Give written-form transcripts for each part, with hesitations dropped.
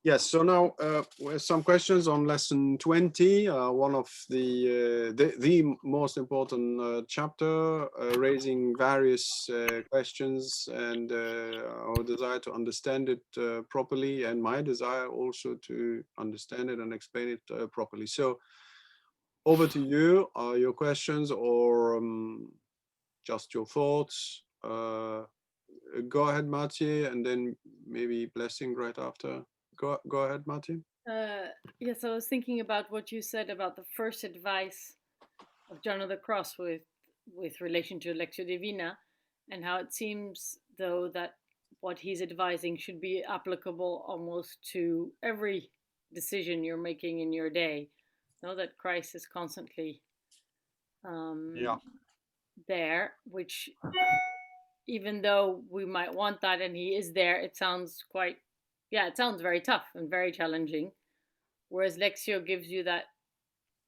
Yes, so now some questions on lesson 20, one of the most important chapter, raising various questions and our desire to understand it properly, and my desire also to understand it and explain it properly. So over to you, your questions or just your thoughts. Go ahead, Mathieu, and then maybe Blessing right after. Go ahead, Mathieu. Uh, yes, I was thinking about what you said about the first advice of John of the Cross with relation to Lectio Divina, and how it seems though that what he's advising should be applicable almost to every decision you're making in your day. Know that Christ is constantly Yeah. um, there, which even though we might want that and he is there, it sounds quite, yeah, it sounds very tough and very challenging. Whereas Lexio gives you that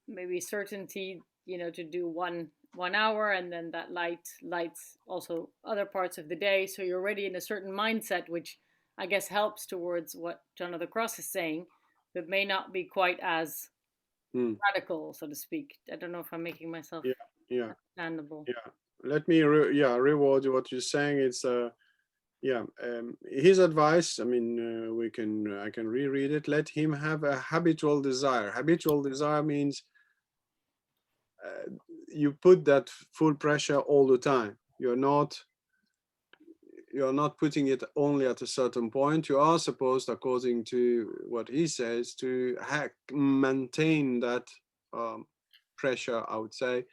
maybe certainty, to do one hour, and then that lights also other parts of the day, so you're already in a certain mindset, which I guess helps towards what John of the Cross is saying, but may not be quite as Mm. radical, so to speak. I don't know if I'm making myself Yeah. Yeah. understandable. Yeah. Let me reward what you're saying. It's his advice. I mean, I can reread it. Let him have a habitual desire. Habitual desire means uh, you put that full pressure all the time. You're not putting it only at a certain point. You are supposed, according to what he says, to maintain that um, pressure, I would say,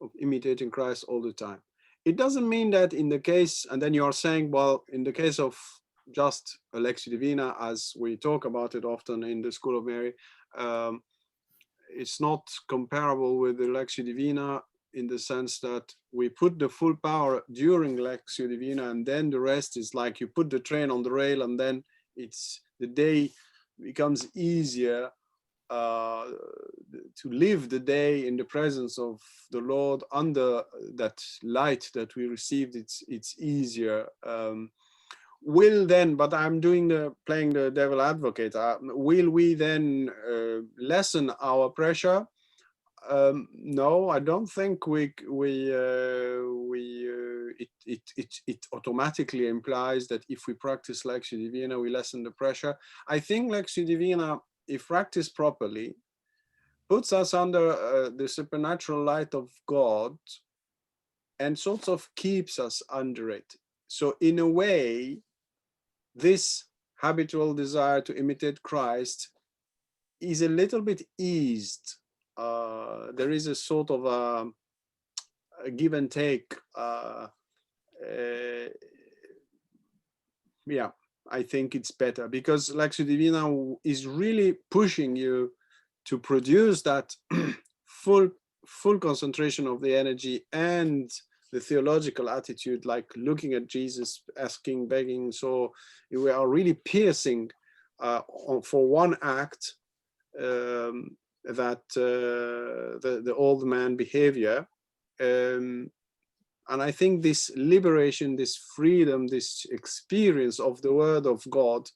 of imitating Christ all the time. It doesn't mean that in the case, and then you are saying, well, in the case of just Alexi Divina, as we talk about it often in the School of Mary, um, it's not comparable with the Lectio Divina in the sense that we put the full power during Lectio Divina, and then the rest is like you put the train on the rail, and then it's the day becomes easier uh, to live the day in the presence of the Lord under that light that we received. It's easier. Will then, but I'm playing the devil advocate. Will we then lessen our pressure? No, I don't think it automatically implies that if we practice Lectio Divina, we lessen the pressure. I think Lectio Divina, if practiced properly, puts us under the supernatural light of God and sort of keeps us under it. So in a way, this habitual desire to imitate Christ is a little bit eased. There is a sort of a give and take. Uh, yeah, I think it's better because Lectio Divina is really pushing you to produce that full full concentration of the energy and the theological attitude, like looking at Jesus, asking, begging. So we are really piercing for one act that the old man behavior. Um, and I think this liberation, this freedom, this experience of the word of God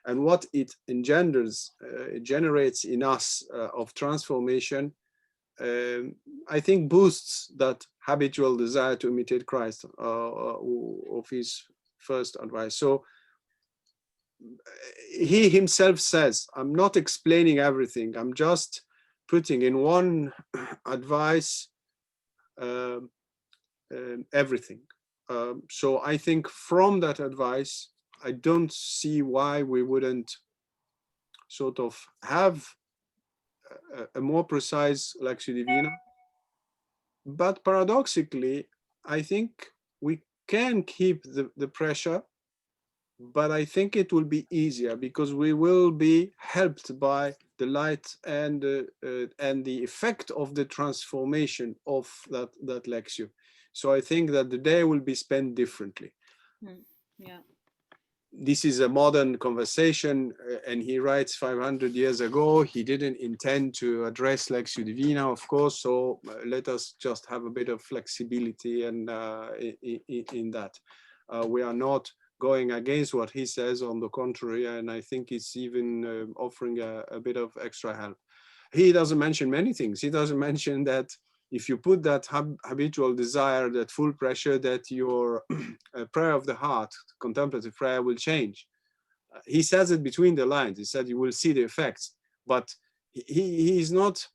and what it engenders, it generates in us of transformation, um, I think boosts that habitual desire to imitate Christ of his first advice. So he himself says, I'm not explaining everything. I'm just putting in one advice um, everything. So I think from that advice, I don't see why we wouldn't sort of have a more precise Lectio Divina. But paradoxically, I think we can keep the pressure, but I think it will be easier because we will be helped by the light and the effect of the transformation of that lecture. So I think that the day will be spent differently. Mm, yeah. This is a modern conversation, and he writes 500 years ago. He didn't intend to address Lectio Divina, of course, so let us just have a bit of flexibility and in that. We are not going against what he says. On the contrary, and I think it's even offering a bit of extra help. He doesn't mention many things. He doesn't mention that if you put that habitual desire, that full pressure, that your prayer of the heart, contemplative prayer, will change. He says it between the lines. He said you will see the effects, but he's not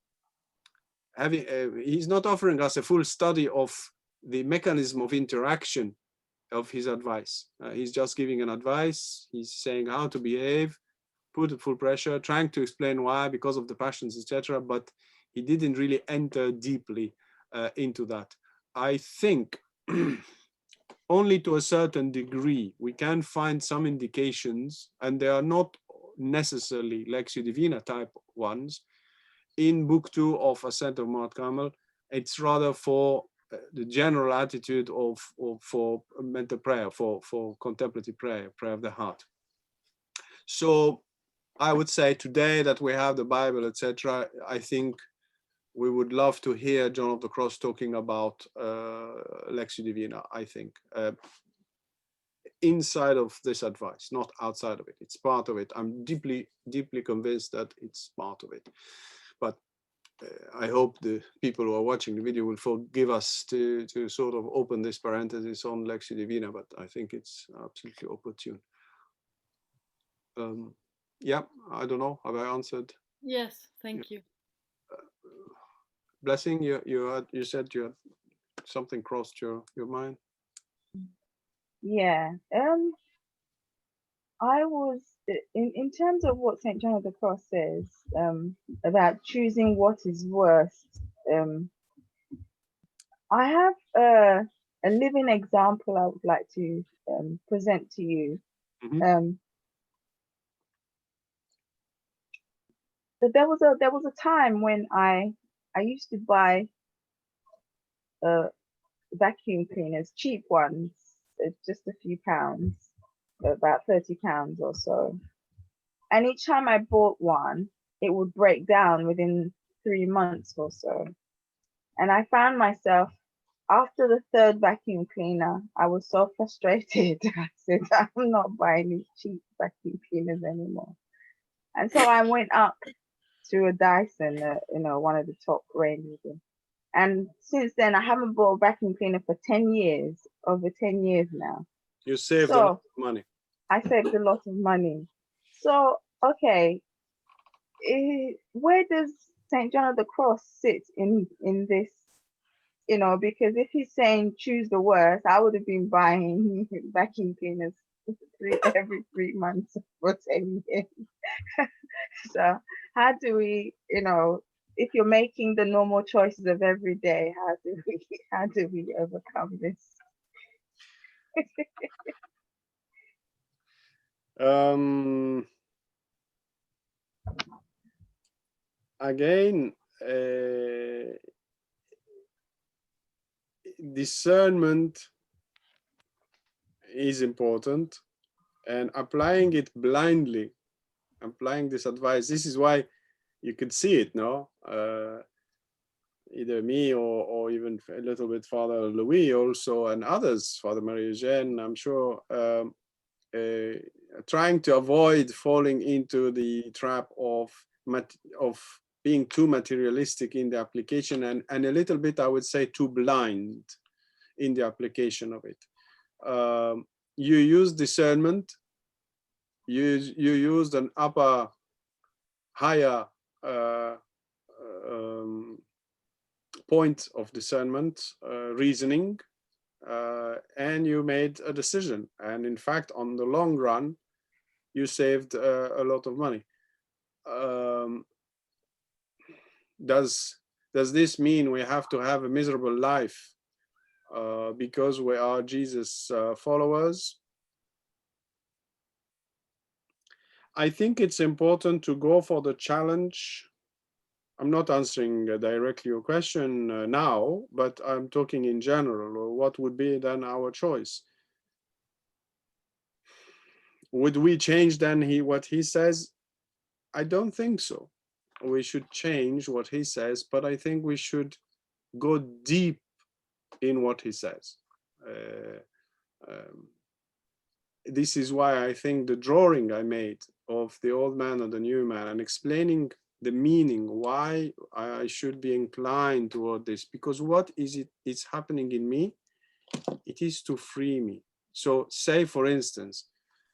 having. He's not offering us a full study of the mechanism of interaction of his advice. He's just giving an advice. He's saying how to behave, put full pressure, trying to explain why, because of the passions, etc. But he didn't really enter deeply into that. I think only to a certain degree we can find some indications, and they are not necessarily Lectio Divina type ones, in Book 2 of Ascent of Mount Carmel. It's rather for the general attitude of for mental prayer, for contemplative prayer, prayer of the heart. So I would say today that we have the Bible, etc., I think we would love to hear John of the Cross talking about Lectio Divina, I think. Inside of this advice, not outside of it. It's part of it. I'm deeply, deeply convinced that it's part of it. But I hope the people who are watching the video will forgive us to sort of open this parenthesis on Lectio Divina, but I think it's absolutely opportune. Yeah, I don't know. Have I answered? Yes, thank you. Blessing, you said you had something crossed your mind. Yeah. I was in terms of what St. John of the Cross says about choosing what is worst. I have a living example I would like to present to you. Mm-hmm. But there was a time when I used to buy vacuum cleaners, cheap ones, just a few pounds, about £30 or so. And each time I bought one, it would break down within 3 months or so. And I found myself after the third vacuum cleaner, I was so frustrated. I said, I'm not buying these cheap vacuum cleaners anymore. And so I went up to a Dyson, one of the top ranges. And since then, I haven't bought a vacuum cleaner for 10 years, over 10 years now. You saved a lot So of money. I saved a lot of money. So, okay, where does St. John of the Cross sit in this? Because if he's saying choose the worst, I would have been buying vacuum cleaners every 3 months for 10 years. So how do we, if you're making the normal choices of every day, how do we overcome this? Again, discernment is important, and applying it blindly, applying this advice. This is why you could see it, no? Either me or even a little bit Father Louis also, and others, Father Marie-Eugène, I'm sure, trying to avoid falling into the trap of being too materialistic in the application, and a little bit, I would say, too blind in the application of it. You use discernment, you used an higher point of discernment, reasoning, and you made a decision. And in fact, on the long run, you saved a lot of money. Does this mean we have to have a miserable life because we are Jesus followers? I think it's important to go for the challenge. I'm not answering directly your question now, but I'm talking in general. What would be then our choice? Would we change then what he says? I don't think so. We should change what he says, but I think we should go deep in what he says. this is why I think the drawing I made of the old man and the new man and explaining the meaning, why I should be inclined toward this, because what is it is happening in me? It is to free me. So say, for instance,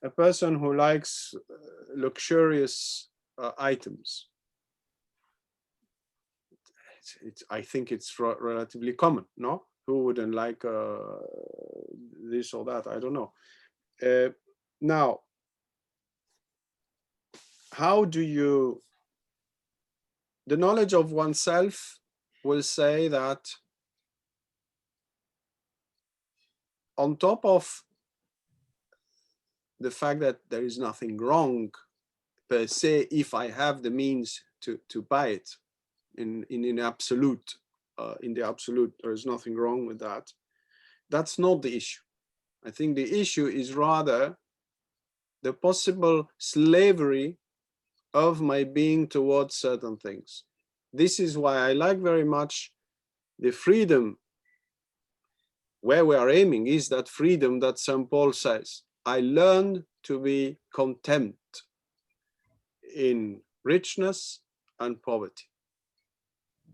a person who likes luxurious items, I think it's relatively common, no? Who wouldn't like this or that? I don't know. Now, how do you, the knowledge of oneself will say that on top of the fact that there is nothing wrong per se if I have the means to buy it in absolute, in the absolute, there is nothing wrong with that. That's not the issue. I think the issue is rather the possible slavery of my being towards certain things. This is why I like very much the freedom where we are aiming, is that freedom that St. Paul says, I learned to be content in richness and poverty.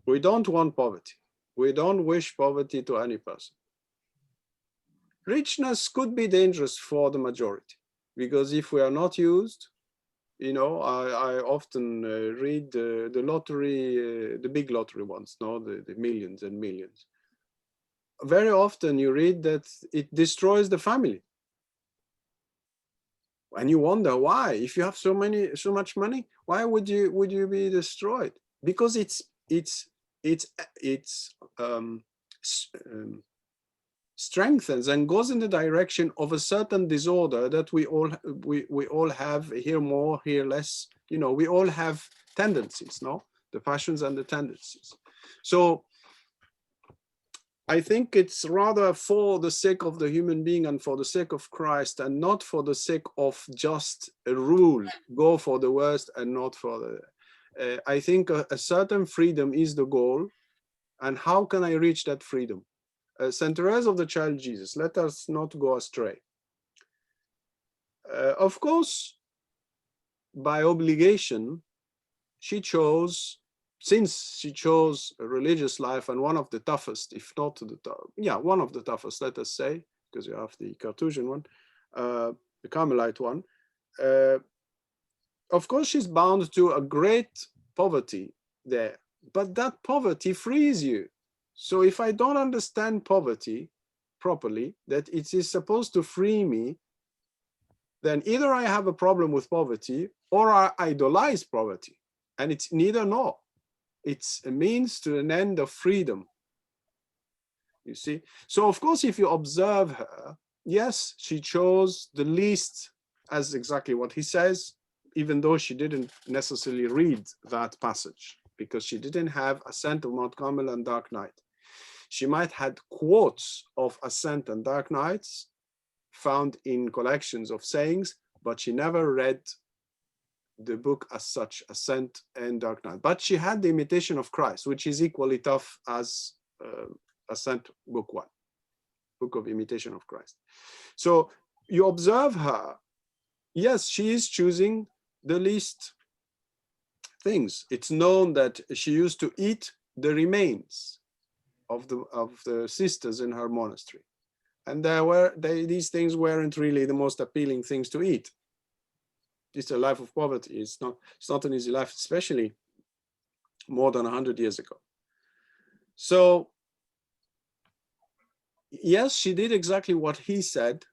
We don't want poverty. We don't wish poverty to any person. Richness could be dangerous for the majority, because if we are not used, you know, I often read the lottery, the big lottery ones, no, the millions and millions. Very often you read that it destroys the family. And you wonder why, if you have so much money, why would you be destroyed? Because it's strengthens and goes in the direction of a certain disorder that we all have, here more, here less. You know, we all have tendencies, no? The passions and the tendencies. So I think it's rather for the sake of the human being and for the sake of Christ, and not for the sake of just a rule, go for the worst and not for the, I think a certain freedom is the goal. And how can I reach that freedom? Saint Therese of the Child Jesus, let us not go astray. Of course, by obligation, she chose, since she chose a religious life, and one of the toughest, if not one of the toughest, let us say, because you have the Carthusian one, the Carmelite one, of course she's bound to a great poverty there, but that poverty frees you. So if I don't understand poverty properly, that it is supposed to free me, then either I have a problem with poverty or I idolize poverty. And it's neither nor. It's a means to an end of freedom. You see? So of course, if you observe her, yes, she chose the least, as exactly what he says, even though she didn't necessarily read that passage, because she didn't have Ascent of Mount Carmel and Dark Night. She might had quotes of Ascent and Dark Nights found in collections of sayings, but she never read the book as such, Ascent and Dark Night. But she had the Imitation of Christ, which is equally tough as Ascent Book 1, Book of Imitation of Christ. So you observe her, yes, she is choosing the least things. It's known that she used to eat the remains of the sisters in her monastery. And these things weren't really the most appealing things to eat. It's a life of poverty. It's not an easy life, especially more than 100 years ago. So yes, she did exactly what he said,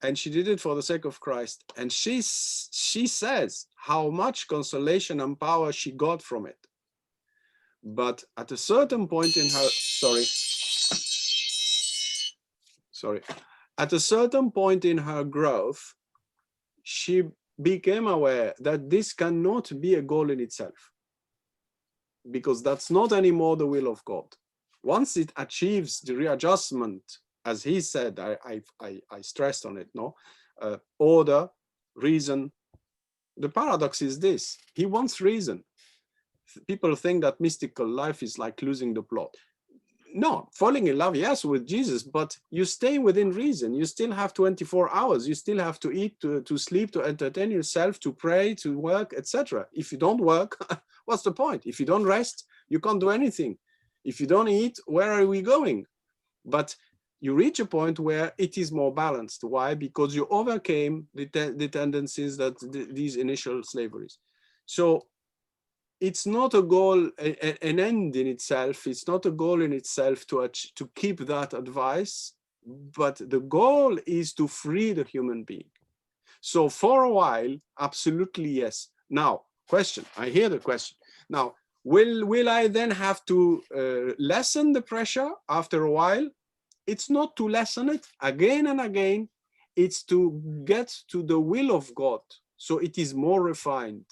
and she did it for the sake of Christ. And she says how much consolation and power she got from it. But at a certain point in her, at a certain point in her growth, she became aware that this cannot be a goal in itself, because that's not anymore the will of God. Once it achieves the readjustment, as he said, I stressed on it, no? Order, reason. The paradox is this: he wants reason. People think that mystical life is like losing the plot. No, falling in love, yes, with Jesus, but you stay within reason. You still have 24 hours. You still have to eat, to sleep, to entertain yourself, to pray, to work, etc. If you don't work, what's the point? If you don't rest, you can't do anything. If you don't eat, where are we going? But you reach a point where it is more balanced. Why? Because you overcame the tendencies that these initial slaveries. So it's not a goal, an end in itself. It's not a goal in itself to keep that advice, but the goal is to free the human being. So for a while, absolutely yes. Now, question, I hear the question. Now, will I then have to lessen the pressure after a while? It's not to lessen it again and again. It's to get to the will of God. So it is more refined,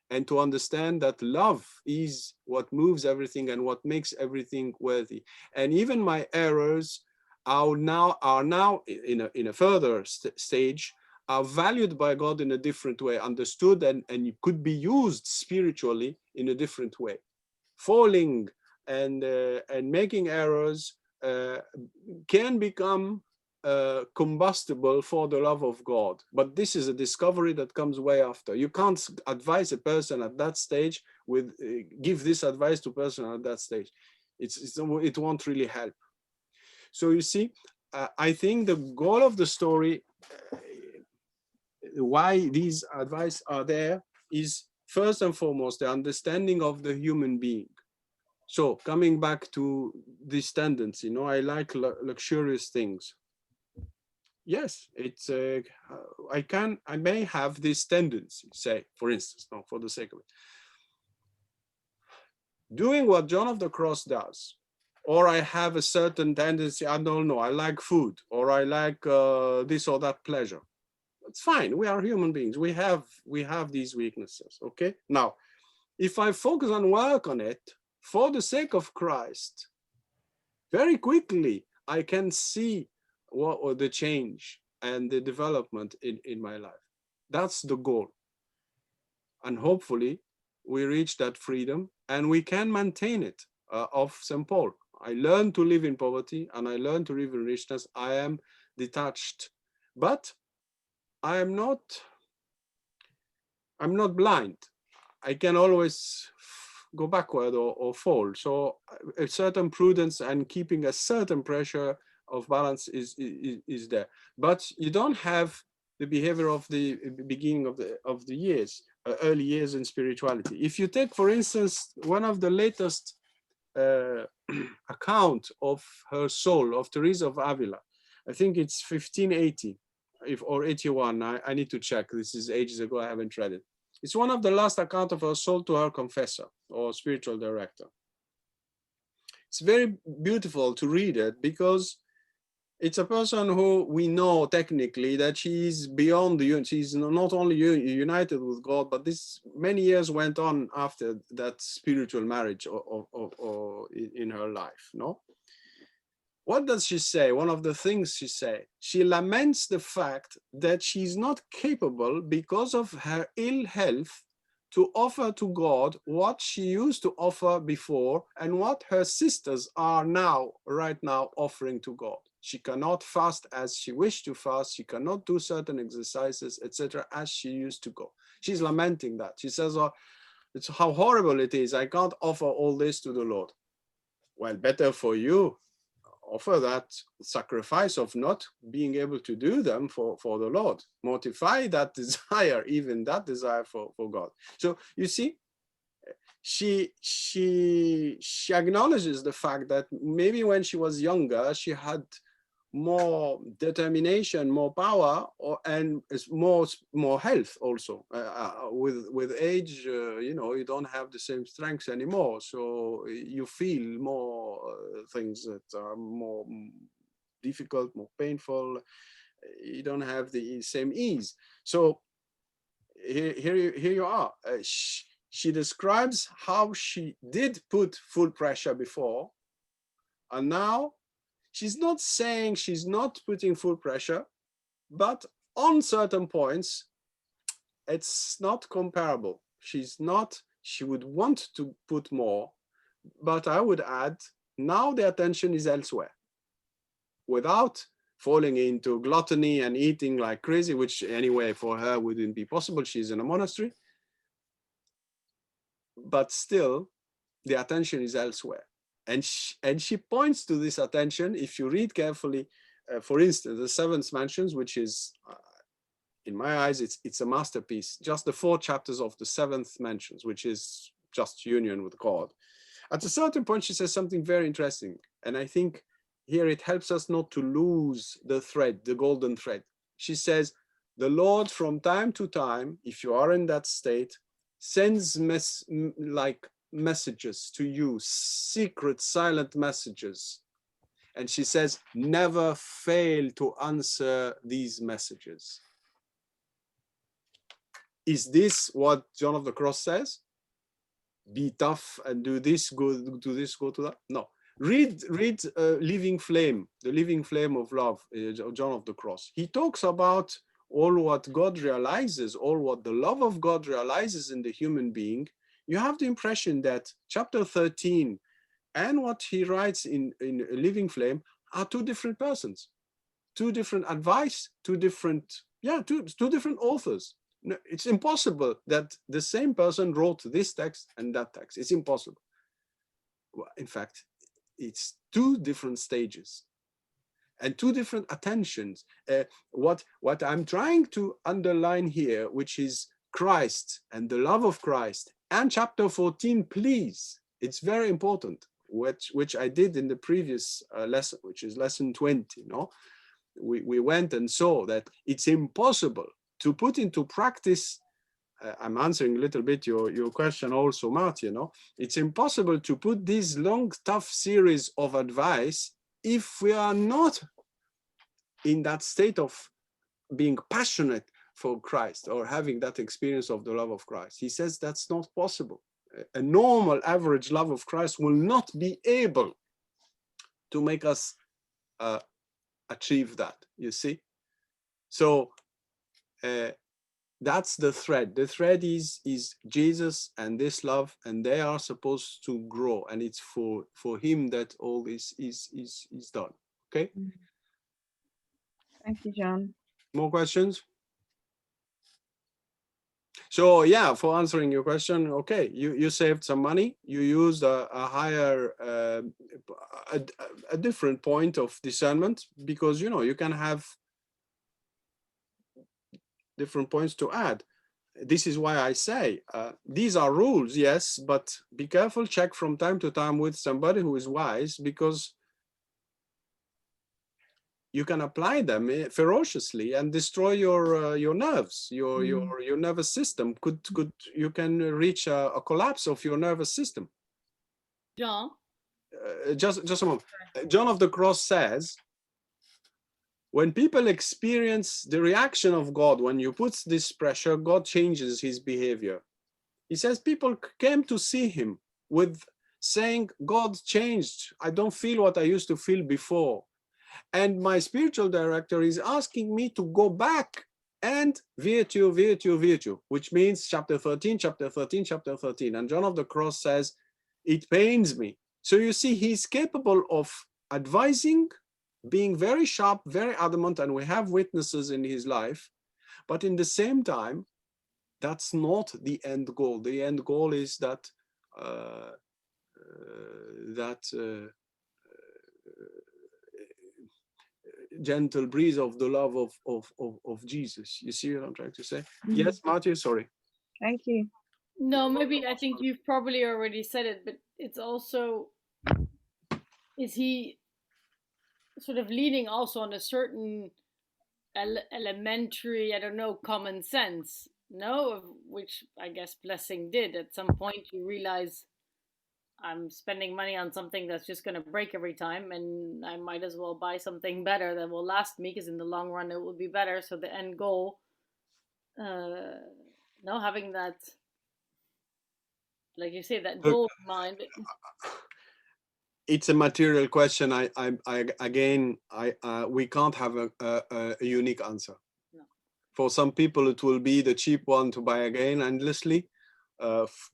and to understand that love is what moves everything and what makes everything worthy. And even my errors are now in a further stage, are valued by God in a different way, understood, and could be used spiritually in a different way. Falling and making errors uh, can become combustible for the love of God. But this is a discovery that comes way after. You can't advise a person at that stage with give this advice to a person at that stage. It won't really help. So you see, I think the goal of the story, why these advice are there, is first and foremost the understanding of the human being. So coming back to this tendency, I like luxurious things. Yes, it's I may have this tendency, say, for instance, no, for the sake of it, doing what John of the Cross does, or I have a certain tendency, I don't know, I like food, or I like this or that pleasure. It's fine. We are human beings. We have these weaknesses. Okay. Now, if I focus on work on it for the sake of Christ, very quickly I can see what the change and the development in my life. That's the goal. And hopefully we reach that freedom and we can maintain it of St. Paul. I learned to live in poverty and I learned to live in richness. I am detached, but I'm not blind. I can always go backward or fall. So a certain prudence and keeping a certain pressure of balance is there. But you don't have the behavior of the beginning of the years, early years in spirituality. If you take, for instance, one of the latest account of her soul, of Teresa of Avila, I think it's 1580 or 81. I need to check. This is ages ago. I haven't read it. It's one of the last account of her soul to her confessor or spiritual director. It's very beautiful to read it because it's a person who we know technically that she's beyond the, she's not only united with God, but this many years went on after that spiritual marriage or in her life, no? What does she say? One of the things she say, she laments the fact that she's not capable because of her ill health to offer to God what she used to offer before and what her sisters are now, right now, offering to God. She cannot fast as she wished to fast. She cannot do certain exercises, etc., as she used to go. She's lamenting that. She says, oh, it's how horrible it is. I can't offer all this to the Lord. Well, better for you. Offer that sacrifice of not being able to do them for the Lord. Mortify that desire, even that desire for God. So you see, she acknowledges the fact that maybe when she was younger, she had more determination, more power, and more health also. With age, you don't have the same strength anymore, so you feel more things that are more difficult, more painful. You don't have the same ease. So here you are. She describes how she did put full pressure before, and now she's not saying she's not putting full pressure, but on certain points, it's not comparable. She would want to put more, but I would add, Now the attention is elsewhere, without falling into gluttony and eating like crazy, which anyway for her wouldn't be possible. She's in a monastery. But still, the attention is elsewhere. And she points to this attention, if you read carefully, for instance, the seventh mentions, which is, in my eyes, it's a masterpiece. Just the 4 chapters of the seventh mentions, which is just union with God. At a certain point, she says something very interesting. And I think here it helps us not to lose the thread, the golden thread. She says, the Lord from time to time, if you are in that state, sends like messages to you, secret, silent messages. And she says, never fail to answer these messages. Is this what John of the Cross says? Be tough and do this, go to this, go to that? No. Read Living Flame, the living flame of love, John of the Cross. He talks about all what God realizes, all what the love of God realizes in the human being. You have the impression that chapter 13 and what he writes in Living Flame are 2 different persons, 2 different advice, 2 different, two different authors. No, it's impossible that the same person wrote this text and that text. It's impossible. Well, in fact, it's 2 different stages and 2 different attentions. What I'm trying to underline here, which is Christ and the love of Christ, and chapter 14, please, it's very important, which I did in the previous lesson, which is lesson 20. No, we went and saw that it's impossible to put into practice. I'm answering a little bit your question also, Martin. It's impossible to put this long, tough series of advice if we are not in that state of being passionate for Christ or having that experience of the love of Christ. He says that's not possible. A normal, average love of Christ will not be able to make us achieve that, you see? So that's the thread. The thread is Jesus and this love, and they are supposed to grow, and it's for him that all this is done. Okay. Thank you, John. More questions? So yeah, for answering your question, okay, you saved some money. You used a higher, a different point of discernment, because you can have different points to add. This is why I say these are rules, yes, but be careful, check from time to time with somebody who is wise, because you can apply them ferociously and destroy your nerves, your nervous system. You can reach a collapse of your nervous system. Jean? Just a moment. John of the Cross says, when people experience the reaction of God, when you put this pressure, God changes his behavior. He says people came to see him with saying, God changed. I don't feel what I used to feel before. And my spiritual director is asking me to go back and virtue, virtue, virtue, which means chapter 13, chapter 13, chapter 13. And John of the Cross says, it pains me. So you see, he's capable of advising, being very sharp, very adamant, and we have witnesses in his life. But in the same time, that's not the end goal. The end goal is that gentle breeze of the love of Jesus. You see what I'm trying to say? Yes, Matthew, sorry. Thank you. No, maybe I think you've probably already said it, but it's also, is he sort of leaning also on a certain elementary, I don't know, common sense, no? Which I guess Blessing did. At some point, you realize I'm spending money on something that's just going to break every time, and I might as well buy something better that will last me, because in the long run it will be better. So the end goal, no, having that, like you say, that goal in mind. It's a material question. We can't have a unique answer. No. For some people, it will be the cheap one to buy again endlessly.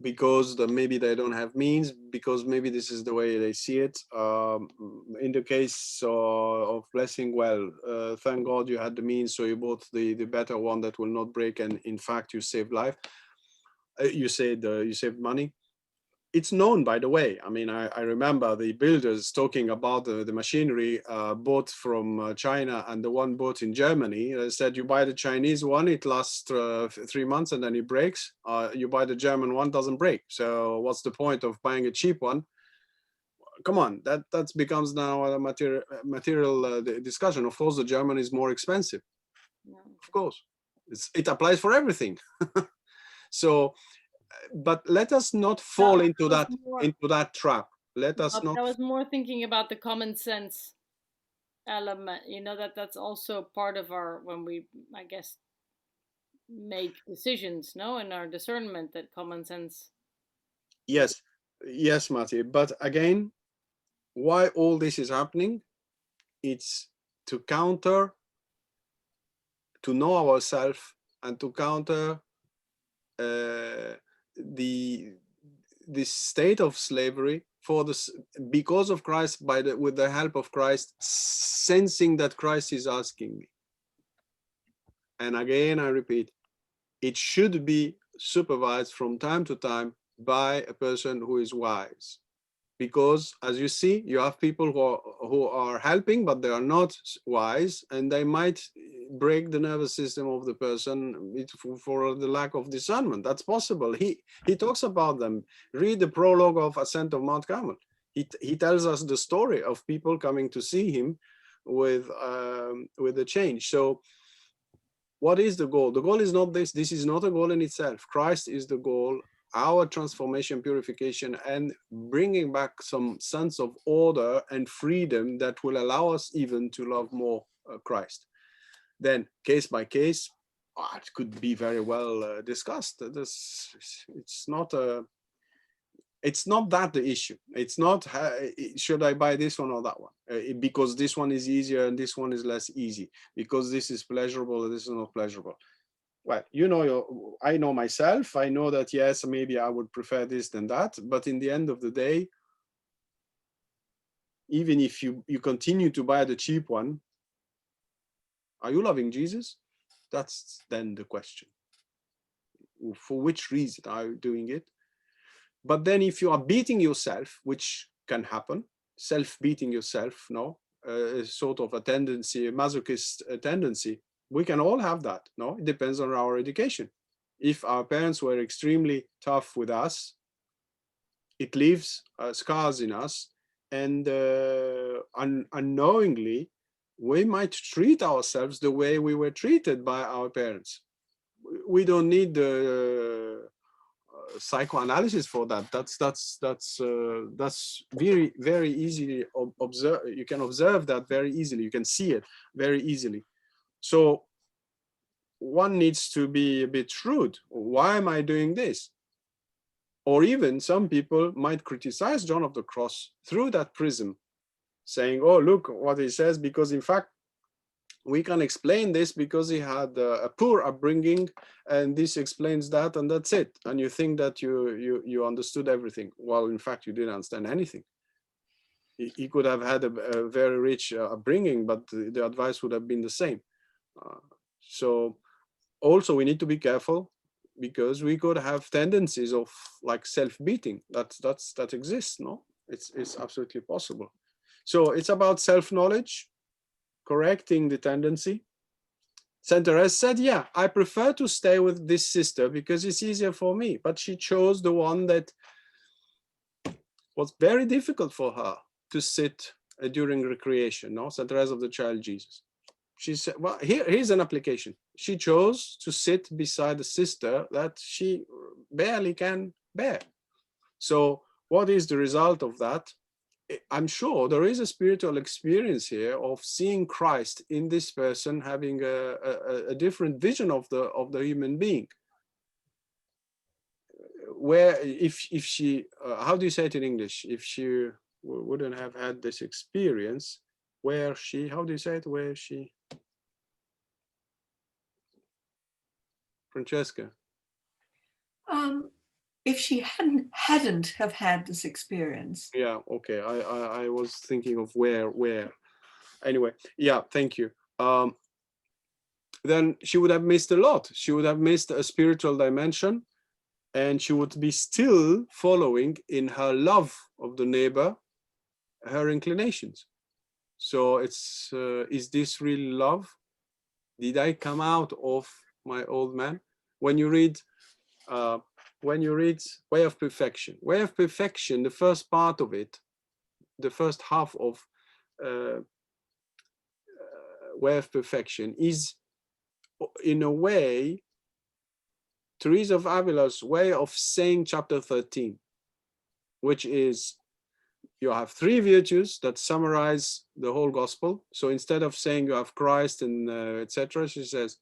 because maybe they don't have means, because maybe this is the way they see it. In the case of blessing, well, thank God you had the means, so you bought the better one that will not break, and in fact you saved life. You saved money. It's known, by the way. I mean, I remember the builders talking about the machinery bought from China and the one bought in Germany. They said, you buy the Chinese one, it lasts 3 months and then it breaks. You buy the German one, doesn't break. So what's the point of buying a cheap one? Come on, that becomes now a material discussion. Of course, the German is more expensive. Yeah. Of course, it applies for everything. So, but let us not fall into that trap. Let us not. I was more thinking about the common sense element. You know, that's also part of our, when we, I guess, make decisions, no, in our discernment, that common sense. Yes, yes, Mati. But again, why all this is happening? It's to counter, to know ourselves, and to counter the this state of slavery for this, because of Christ, with the help of Christ, sensing that Christ is asking me. And again, I repeat, it should be supervised from time to time by a person who is wise. Because as you see, you have people who are helping, but they are not wise, and they might break the nervous system of the person for the lack of discernment. That's possible. He talks about them. Read the prologue of Ascent of Mount Carmel. He tells us the story of people coming to see him with the change. So what is the goal? The goal is not this. This is not a goal in itself. Christ is the goal, our transformation, purification, and bringing back some sense of order and freedom that will allow us even to love more Christ. Then, case by case, it could be very well discussed. It's not that the issue. It's not should I buy this one or that one, because this one is easier and this one is less easy, because this is pleasurable and this is not pleasurable. Well, I know myself. I know that, yes, maybe I would prefer this than that. But in the end of the day, even if you continue to buy the cheap one, are you loving Jesus? That's then the question. For which reason are you doing it? But then if you are beating yourself, which can happen, self-beating yourself, no, sort of a tendency, a masochist tendency, we can all have that, no? It depends on our education. If our parents were extremely tough with us, it leaves scars in us, and unknowingly, we might treat ourselves the way we were treated by our parents. We don't need the psychoanalysis for that. That's very, very easily observe. You can observe that very easily. You can see it very easily. So one needs to be a bit shrewd. Why am I doing this? Or even some people might criticize John of the Cross through that prism, saying, oh, look what he says, because in fact, we can explain this because he had a poor upbringing, and this explains that, and that's it. And you think that you understood everything. Well, in fact, you didn't understand anything. He could have had a very rich upbringing, but the advice would have been the same. So also we need to be careful, because we could have tendencies of like self-beating that exists. No, it's absolutely possible. So it's about self-knowledge, correcting the tendency. Saint Therese said, yeah, I prefer to stay with this sister because it's easier for me, but she chose the one that was very difficult for her to sit during recreation. No, Saint Therese of the Child Jesus. She said, well, here's an application. She chose to sit beside a sister that she barely can bear. So what is the result of that? I'm sure there is a spiritual experience here of seeing Christ in this person, having a different vision of the human being. Where if she, how do you say it in English? If she wouldn't have had this experience, where she, how do you say it? Where she, Francesca? if she hadn't have had this experience. Yeah, okay. I was thinking of where. Anyway, yeah, thank you. Then she would have missed a lot. She would have missed a spiritual dimension, and she would be still following in her love of the neighbor, her inclinations. So it's, is this really love? Did I come out of my old man? When you read Way of Perfection, the first part of it, the first half of uh, Way of Perfection is, in a way, Teresa of Avila's way of saying chapter 13, which is, you have three virtues that summarize the whole gospel. So instead of saying you have Christ and etc., she says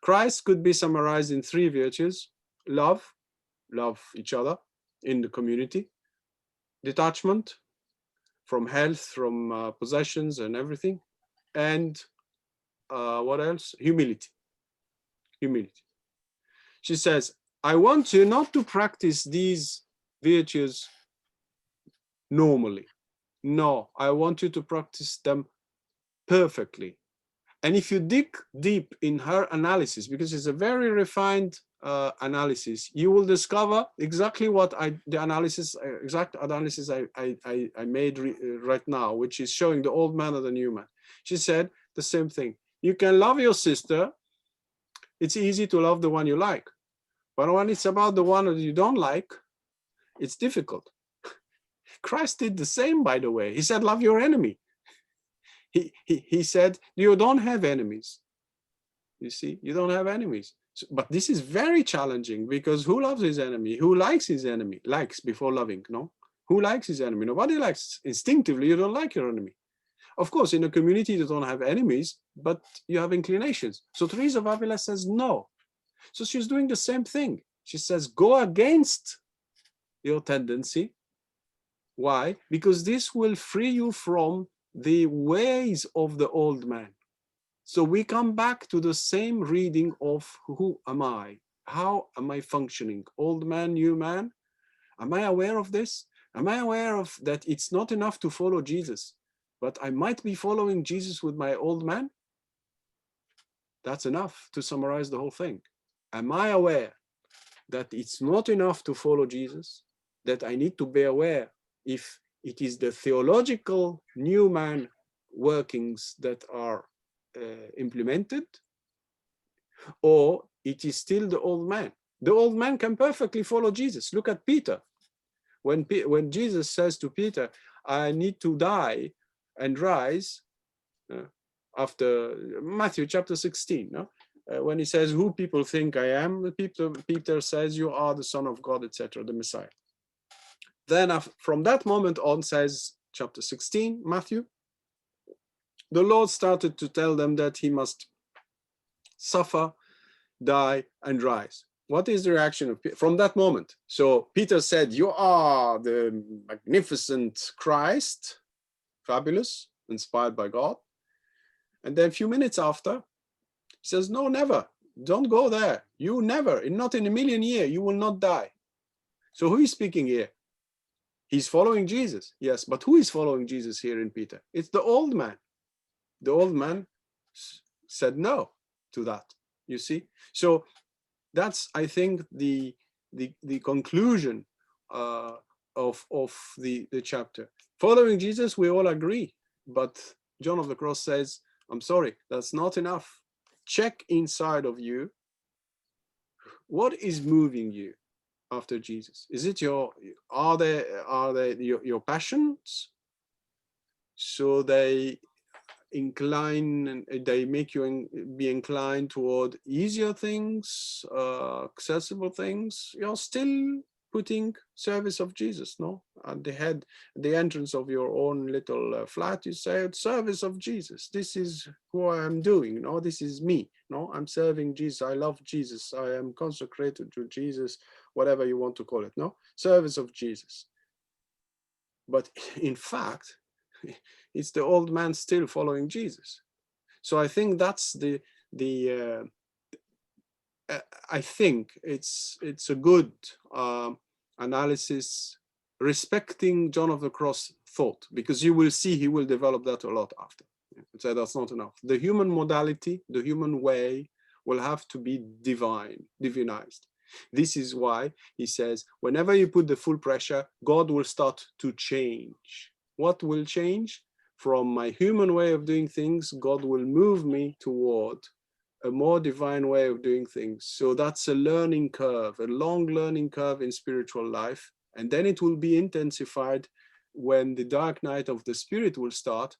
Christ could be summarized in three virtues: love each other in the community; detachment from health, from possessions and everything; and what else? Humility. She says, I want you not to practice these virtues normally. No, I want you to practice them perfectly. And if you dig deep in her analysis, because it's a very refined analysis, you will discover exactly what exact analysis I made right now, which is showing the old man and the new man. She said the same thing. You can love your sister. It's easy to love the one you like. But when it's about the one that you don't like, it's difficult. Christ did the same, by the way. He said, love your enemy. He said, you don't have enemies. You see, you don't have enemies. So, but this is very challenging, because who loves his enemy? Who likes his enemy? Likes before loving, no? Who likes his enemy? Nobody likes. Instinctively, you don't like your enemy. Of course, in a community, you don't have enemies, but you have inclinations. So Teresa of Avila says no. So she's doing the same thing. She says, go against your tendency. Why? Because this will free you from the ways of the old man. So we come back to the same reading of who am I? How am I functioning? Old man, new man? Am I aware of this? Am I aware of that it's not enough to follow Jesus, but I might be following Jesus with my old man? That's enough to summarize the whole thing. Am I aware that it's not enough to follow Jesus, that I need to be aware if it is the theological new man workings that are implemented, or it is still the old man? The old man can perfectly follow Jesus. Look at Peter. When Jesus says to Peter, I need to die and rise, after Matthew chapter 16, no? When he says, who people think I am, Peter says, you are the Son of God, etc., the Messiah. Then from that moment on, says chapter 16, Matthew, the Lord started to tell them that he must suffer, die, and rise. What is the reaction of from that moment? So Peter said, you are the magnificent Christ, fabulous, inspired by God. And then a few minutes after, he says, no, never. Don't go there. You never, not in a million years, you will not die. So who is speaking here? He's following Jesus. Yes, but who is following Jesus here in Peter? It's the old man. The old man said no to that, you see? So that's, I think, the conclusion of the chapter. Following Jesus, we all agree. But John of the Cross says, I'm sorry, that's not enough. Check inside of you. What is moving you after Jesus? Is it are they your passions? So they make you be inclined toward easier things, accessible things. You're still putting service of Jesus, no? At the entrance of your own little flat, you say, service of Jesus. This is who I am doing, no? This is me, no? I'm serving Jesus. I love Jesus. I am consecrated to Jesus, whatever you want to call it, no? Service of Jesus. But in fact, it's the old man still following Jesus. So I think that's I think it's a good analysis, respecting John of the Cross thought, because you will see he will develop that a lot after. So that's not enough. The human modality, the human way will have to be divinized. This is why he says, whenever you put the full pressure, God will start to change. What will change? From my human way of doing things, God will move me toward a more divine way of doing things. So that's a learning curve, a long learning curve in spiritual life. And then it will be intensified when the dark night of the spirit will start,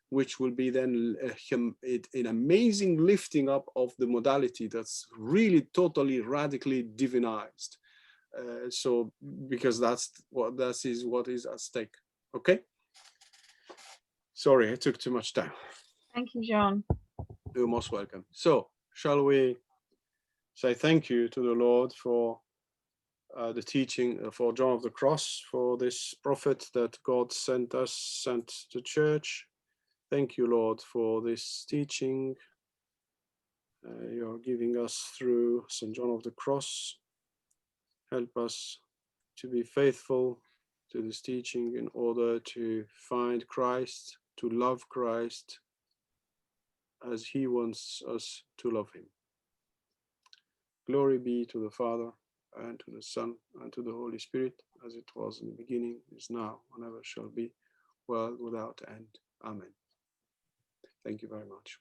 which will be then an amazing lifting up of the modality that's really totally radically divinized. So because that is what is at stake. Okay. Sorry, I took too much time. Thank you, Jean. You're most welcome. So shall we say thank you to the Lord for the teaching, for John of the Cross, for this prophet that God sent to church. Thank you, Lord, for this teaching you're giving us through St. John of the Cross. Help us to be faithful to this teaching in order to find Christ, to love Christ as he wants us to love him. Glory be to the Father, and to the Son, and to the Holy Spirit, as it was in the beginning, is now, and ever shall be, world without end. Amen. Thank you very much.